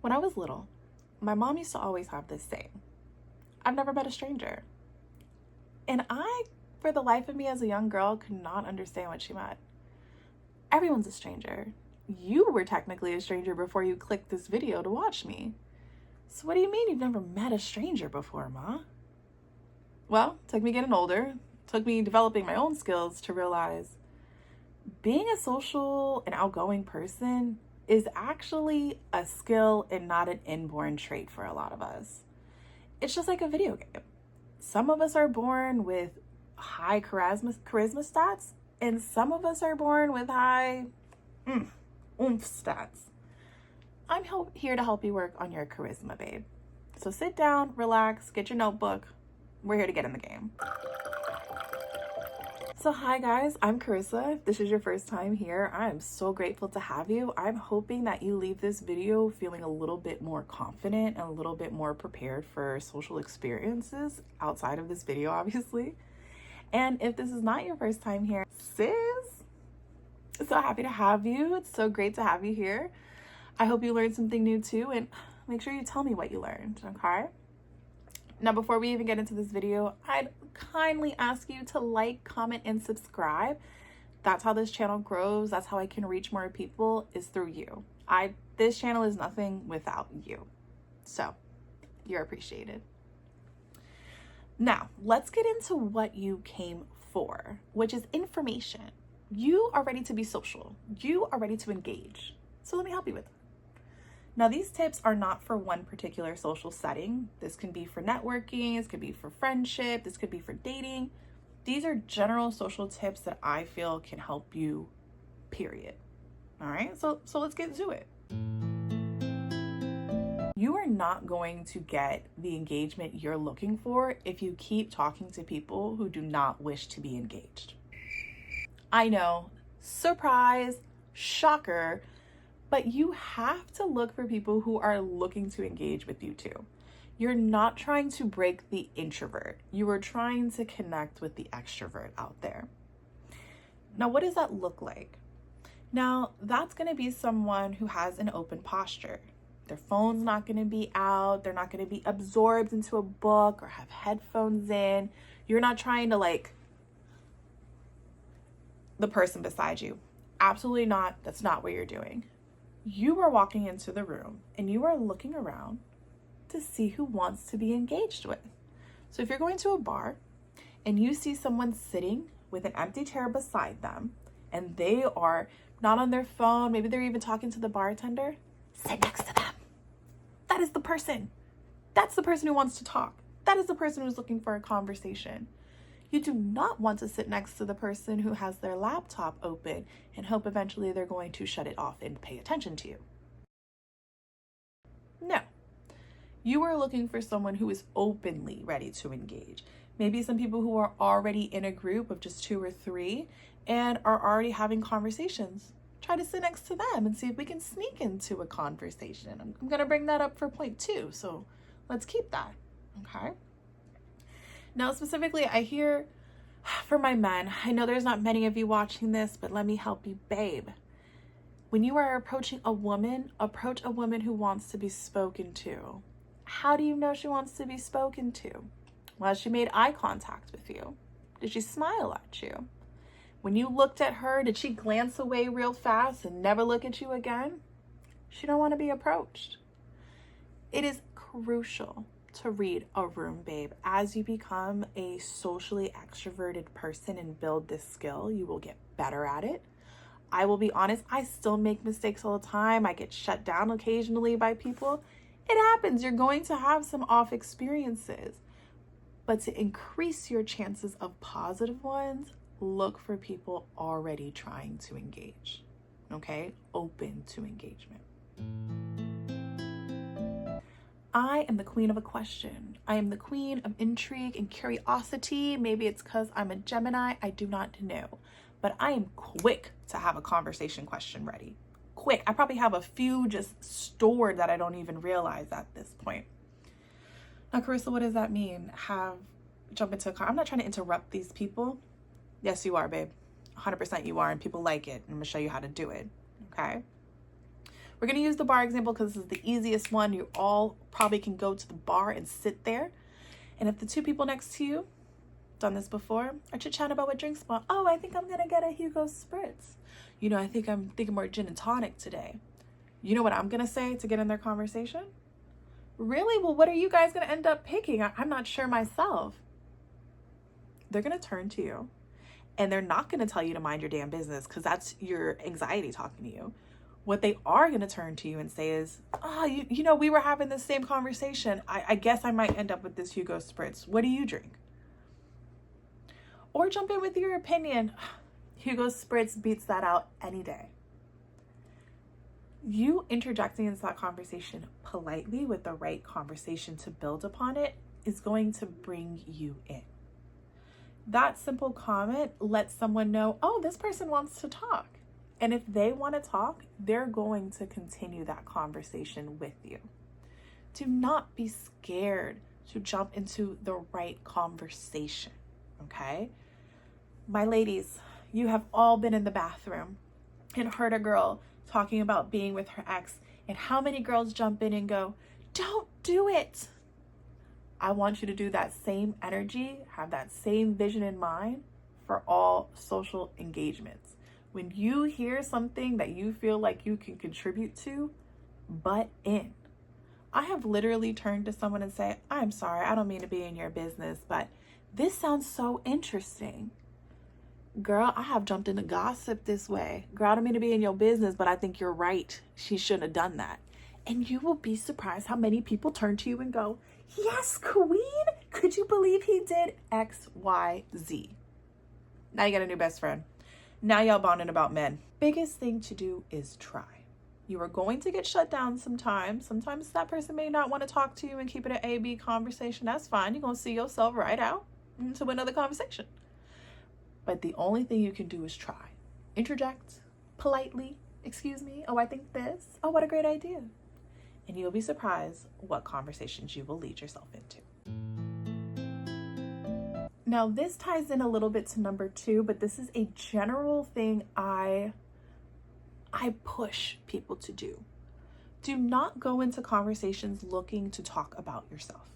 When I was little, my mom used to always have this saying, I've never met a stranger. And I, for the life of me as a young girl, could not understand what she meant. Everyone's a stranger. You were technically a stranger before you clicked this video to watch me. So what do you mean you've never met a stranger before, Ma? Well, it took me getting older, took me developing my own skills to realize being a social and outgoing person is actually a skill and not an inborn trait for a lot of us. It's just like a video game. Some of us are born with high charisma stats, and some of us are born with high oomph stats. I'm here to help you work on your charisma, babe. So sit down, relax, get your notebook. We're here to get in the game. So hi guys, I'm Carissa. If this is your first time here, I am so grateful to have you. I'm hoping that you leave this video feeling a little bit more confident and a little bit more prepared for social experiences outside of this video, obviously. And if this is not your first time here, sis, so happy to have you. It's so great to have you here. I hope you learned something new too, and make sure you tell me what you learned, okay? Now, before we even get into this video, I'd kindly ask you to like, comment, and subscribe. That's how this channel grows. That's how I can reach more people, is through you. This channel is nothing without you. So, you're appreciated. Now, let's get into what you came for, which is information. You are ready to be social. You are ready to engage. So let me help you with it. Now, these tips are not for one particular social setting. This can be for networking, this could be for friendship, this could be for dating. These are general social tips that I feel can help you, period. All right, so let's get to it. You are not going to get the engagement you're looking for if you keep talking to people who do not wish to be engaged. I know, surprise, shocker, but you have to look for people who are looking to engage with you too. You're not trying to break the introvert. You are trying to connect with the extrovert out there. Now, what does that look like? Now, that's going to be someone who has an open posture. Their phone's not going to be out. They're not going to be absorbed into a book or have headphones in. You're not trying to like the person beside you. Absolutely not. That's not what you're doing. You are walking into the room and you are looking around to see who wants to be engaged with. So if you're going to a bar and you see someone sitting with an empty chair beside them and they are not on their phone, maybe they're even talking to the bartender, sit next to them. That is the person. That's the person who wants to talk. That is the person who's looking for a conversation. You do not want to sit next to the person who has their laptop open and hope eventually they're going to shut it off and pay attention to you. No. You are looking for someone who is openly ready to engage. Maybe some people who are already in a group of just 2 or 3 and are already having conversations. Try to sit next to them and see if we can sneak into a conversation. I'm going to bring that up for point 2, so let's keep that, okay? Now, specifically, I hear for my men, I know there's not many of you watching this, but let me help you, babe. When you are approaching a woman, approach a woman who wants to be spoken to. How do you know she wants to be spoken to? Well, she made eye contact with you. Did she smile at you? When you looked at her, did she glance away real fast and never look at you again? She don't want to be approached. It is crucial to read a room, babe. As you become a socially extroverted person and build this skill, you will get better at it. I will be honest, I still make mistakes all the time. I get shut down occasionally by people. It happens. You're going to have some off experiences. But to increase your chances of positive ones, look for people already trying to engage. Okay? Open to engagement. I am the queen of a question. I am the queen of intrigue and curiosity. Maybe it's because I'm a Gemini. I do not know. But I am quick to have a conversation question ready. Quick. I probably have a few just stored that I don't even realize at this point. Now, Carissa, what does that mean? Jump into a car. I'm not trying to interrupt these people. Yes, you are, babe. 100% you are, and people like it. I'm going to show you how to do it. Okay? We're going to use the bar example because this is the easiest one. You all probably can go to the bar and sit there. And if the two people next to you, done this before, are chit-chatting about what drinks want. Oh, I think I'm going to get a Hugo Spritz. You know, I think I'm thinking more gin and tonic today. You know what I'm going to say to get in their conversation? Really? Well, what are you guys going to end up picking? I'm not sure myself. They're going to turn to you and they're not going to tell you to mind your damn business because that's your anxiety talking to you. What they are going to turn to you and say is, oh, you know, we were having the same conversation. I guess I might end up with this Hugo Spritz. What do you drink? Or jump in with your opinion. Hugo Spritz beats that out any day. You interjecting into that conversation politely with the right conversation to build upon it is going to bring you in. That simple comment lets someone know, oh, this person wants to talk. And if they want to talk, they're going to continue that conversation with you. Do not be scared to jump into the right conversation, okay? My ladies, you have all been in the bathroom and heard a girl talking about being with her ex, and how many girls jump in and go, don't do it. I want you to do that same energy, have that same vision in mind for all social engagements. When you hear something that you feel like you can contribute to, butt in. I have literally turned to someone and say, I'm sorry, I don't mean to be in your business, but this sounds so interesting. Girl, I have jumped into gossip this way. Girl, I don't mean to be in your business, but I think you're right. She shouldn't have done that. And you will be surprised how many people turn to you and go, yes, queen, could you believe he did X, Y, Z? Now you got a new best friend. Now y'all bonding about men. Biggest thing to do is try. You are going to get shut down sometimes. Sometimes that person may not want to talk to you and keep it an A-B conversation. That's fine. You're going to see yourself right out into another conversation. But the only thing you can do is try. Interject politely. Excuse me. Oh, I think this. Oh, what a great idea. And you'll be surprised what conversations you will lead yourself into. Now, this ties in a little bit to number 2, but this is a general thing I push people to do. Do not go into conversations looking to talk about yourself.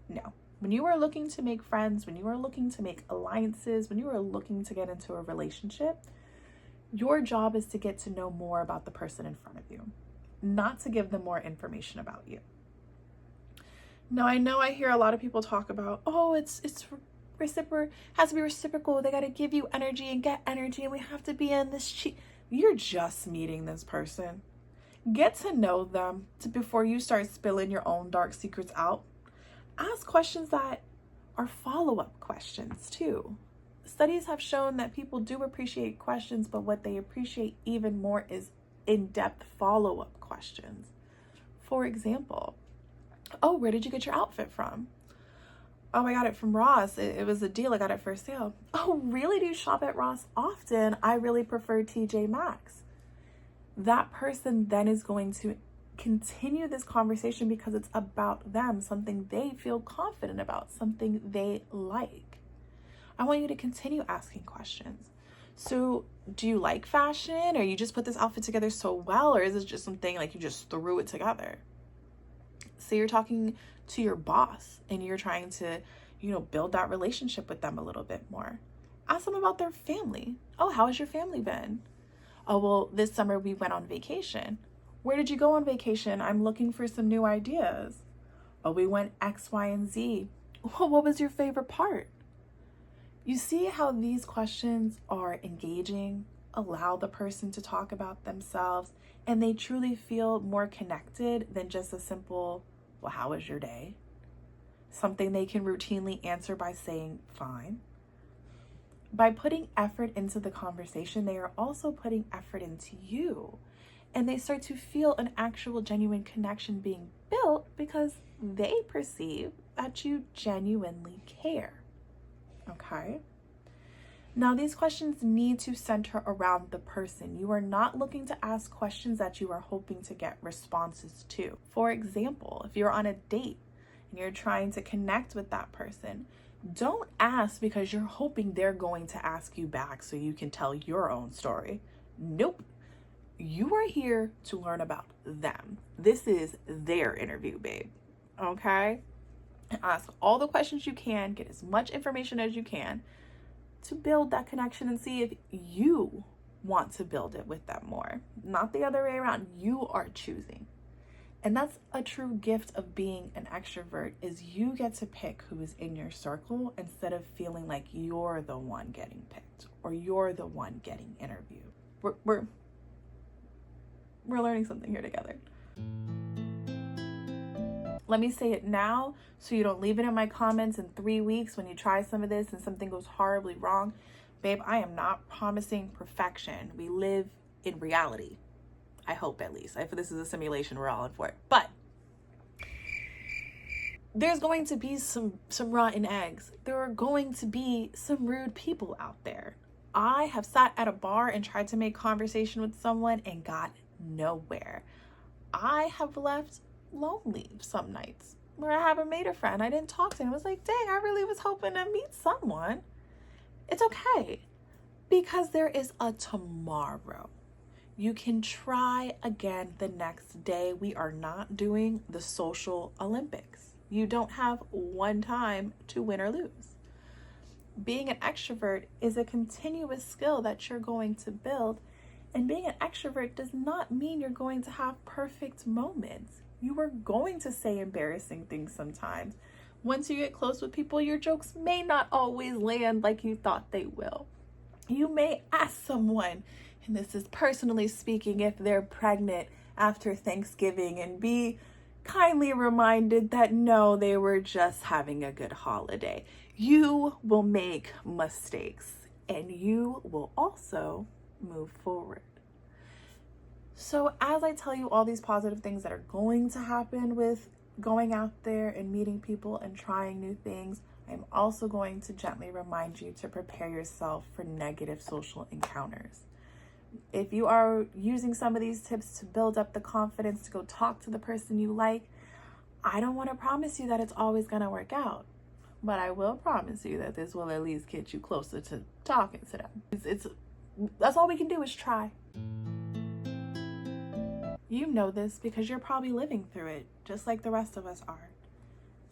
No. When you are looking to make friends, when you are looking to make alliances, when you are looking to get into a relationship, your job is to get to know more about the person in front of you, not to give them more information about you. Now, I know I hear a lot of people talk about, oh, it's has to be reciprocal. They got to give you energy and get energy, and we have to be in this You're just meeting this person. Get to know them before you start spilling your own dark secrets out. Ask questions that are follow-up questions too. Studies have shown that people do appreciate questions, but what they appreciate even more is in-depth follow-up questions. For example, oh, where did you get your outfit from? Oh, I got it from Ross. It was a deal. I got it for sale. Oh, really? Do you shop at Ross often? I really prefer TJ Maxx. That person then is going to continue this conversation because it's about them, something they feel confident about, something they like. I want you to continue asking questions. So, do you like fashion, or you just put this outfit together so well, or is it just something like you just threw it together? So you're talking to your boss and you're trying to, build that relationship with them a little bit more. Ask them about their family. Oh, how has your family been? Oh, well, this summer we went on vacation. Where did you go on vacation? I'm looking for some new ideas. Oh, we went X, Y, and Z. Well, what was your favorite part? You see how these questions are engaging, allow the person to talk about themselves, and they truly feel more connected than just a simple, well, how was your day? Something they can routinely answer by saying, fine. By putting effort into the conversation, they are also putting effort into you. And they start to feel an actual genuine connection being built because they perceive that you genuinely care. Okay? Now, these questions need to center around the person. You are not looking to ask questions that you are hoping to get responses to. For example, if you're on a date and you're trying to connect with that person, don't ask because you're hoping they're going to ask you back so you can tell your own story. Nope. You are here to learn about them. This is their interview, babe. Okay? Ask all the questions you can, get as much information as you can to build that connection and see if you want to build it with them more. Not the other way around. You are choosing. And that's a true gift of being an extrovert, is you get to pick who is in your circle instead of feeling like you're the one getting picked or you're the one getting interviewed. We're learning something here together. Let me say it now so you don't leave it in my comments in 3 weeks when you try some of this and something goes horribly wrong. Babe, I am not promising perfection. We live in reality. I hope, at least. If this is a simulation, we're all in for it. But there's going to be some rotten eggs. There are going to be some rude people out there. I have sat at a bar and tried to make conversation with someone and got nowhere. I have left lonely some nights where I haven't made a friend. I didn't talk to him. I was like, dang, I really was hoping to meet someone. It's okay, because there is a tomorrow. You can try again the next day. We are not doing the social Olympics. You don't have one time to win or lose. Being an extrovert is a continuous skill that you're going to build. And being an extrovert does not mean you're going to have perfect moments. You are going to say embarrassing things sometimes. Once you get close with people, your jokes may not always land like you thought they will. You may ask someone, and this is personally speaking, if they're pregnant after Thanksgiving, and be kindly reminded that no, they were just having a good holiday. You will make mistakes, and you will also move forward. So as I tell you all these positive things that are going to happen with going out there and meeting people and trying new things, I'm also going to gently remind you to prepare yourself for negative social encounters. If you are using some of these tips to build up the confidence to go talk to the person you like, I don't want to promise you that it's always going to work out, but I will promise you that this will at least get you closer to talking to them. That's all we can do is try. You know this because you're probably living through it, just like the rest of us are.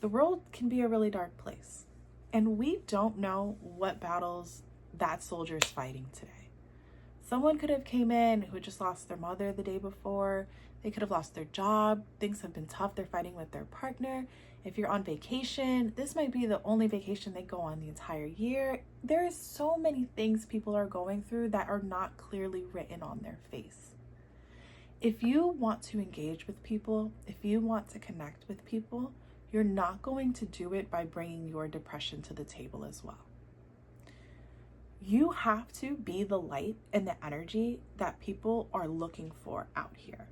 The world can be a really dark place, and we don't know what battles that soldier's fighting today. Someone could have came in who just lost their mother the day before. They could have lost their job. Things have been tough. They're fighting with their partner. If you're on vacation, this might be the only vacation they go on the entire year. There is so many things people are going through that are not clearly written on their face. If you want to engage with people, if you want to connect with people, you're not going to do it by bringing your depression to the table as well. You have to be the light and the energy that people are looking for out here.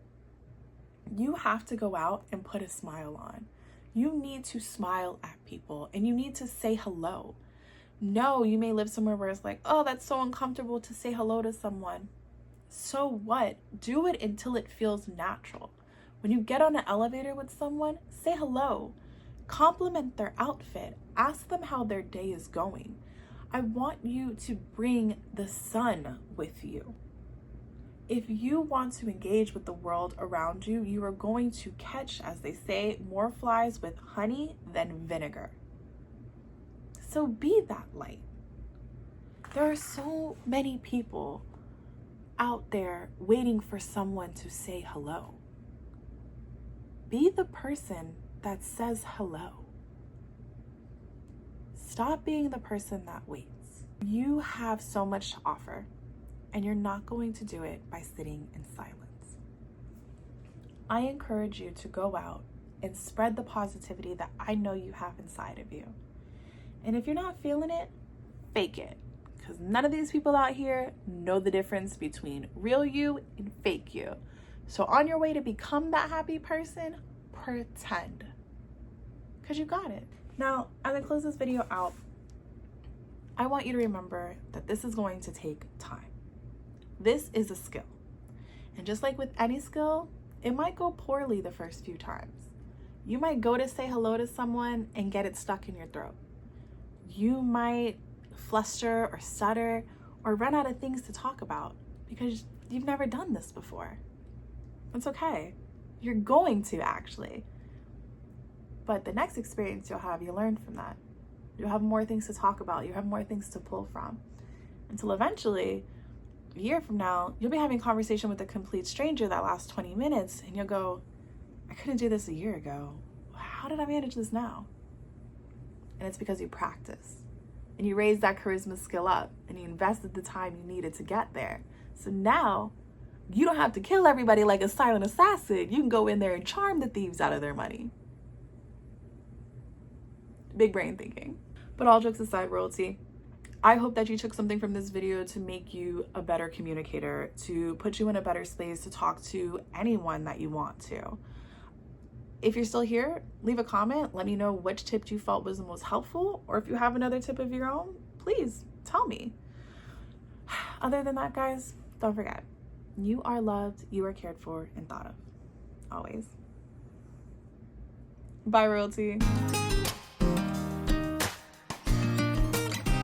You have to go out and put a smile on. You need to smile at people and you need to say hello. No, you may live somewhere where it's like, oh, that's so uncomfortable to say hello to someone. So what? Do it until it feels natural. When you get on an elevator with someone, say hello. Compliment their outfit. Ask them how their day is going. I want you to bring the sun with you. If you want to engage with the world around you, you are going to catch, as they say, more flies with honey than vinegar. So be that light. There are so many people out there waiting for someone to say hello. Be the person that says hello. Stop being the person that waits. You have so much to offer, and you're not going to do it by sitting in silence. I encourage you to go out and spread the positivity that I know you have inside of you. And if you're not feeling it, fake it. Because none of these people out here know the difference between real you and fake you. So on your way to become that happy person, pretend. Because you got it. Now, as I close this video out, I want you to remember that this is going to take time. This is a skill. And just like with any skill, it might go poorly the first few times. You might go to say hello to someone and get it stuck in your throat. You might fluster or stutter or run out of things to talk about because you've never done this before. It's okay. You're going to, actually. But the next experience you'll have, you learn from that. You'll have more things to talk about. You have more things to pull from. Until eventually, a year from now, you'll be having a conversation with a complete stranger that lasts 20 minutes, and you'll go, I couldn't do this a year ago. How did I manage this now? And it's because you practice. And you raised that charisma skill up, and you invested the time you needed to get there. So now, you don't have to kill everybody like a silent assassin. You can go in there and charm the thieves out of their money. Big brain thinking. But all jokes aside, royalty, I hope that you took something from this video to make you a better communicator, to put you in a better space to talk to anyone that you want to. If you're still here, leave a comment. Let me know which tip you felt was the most helpful, or if you have another tip of your own, please tell me. Other than that, guys, don't forget, you are loved, you are cared for, and thought of. Always. Bye, royalty.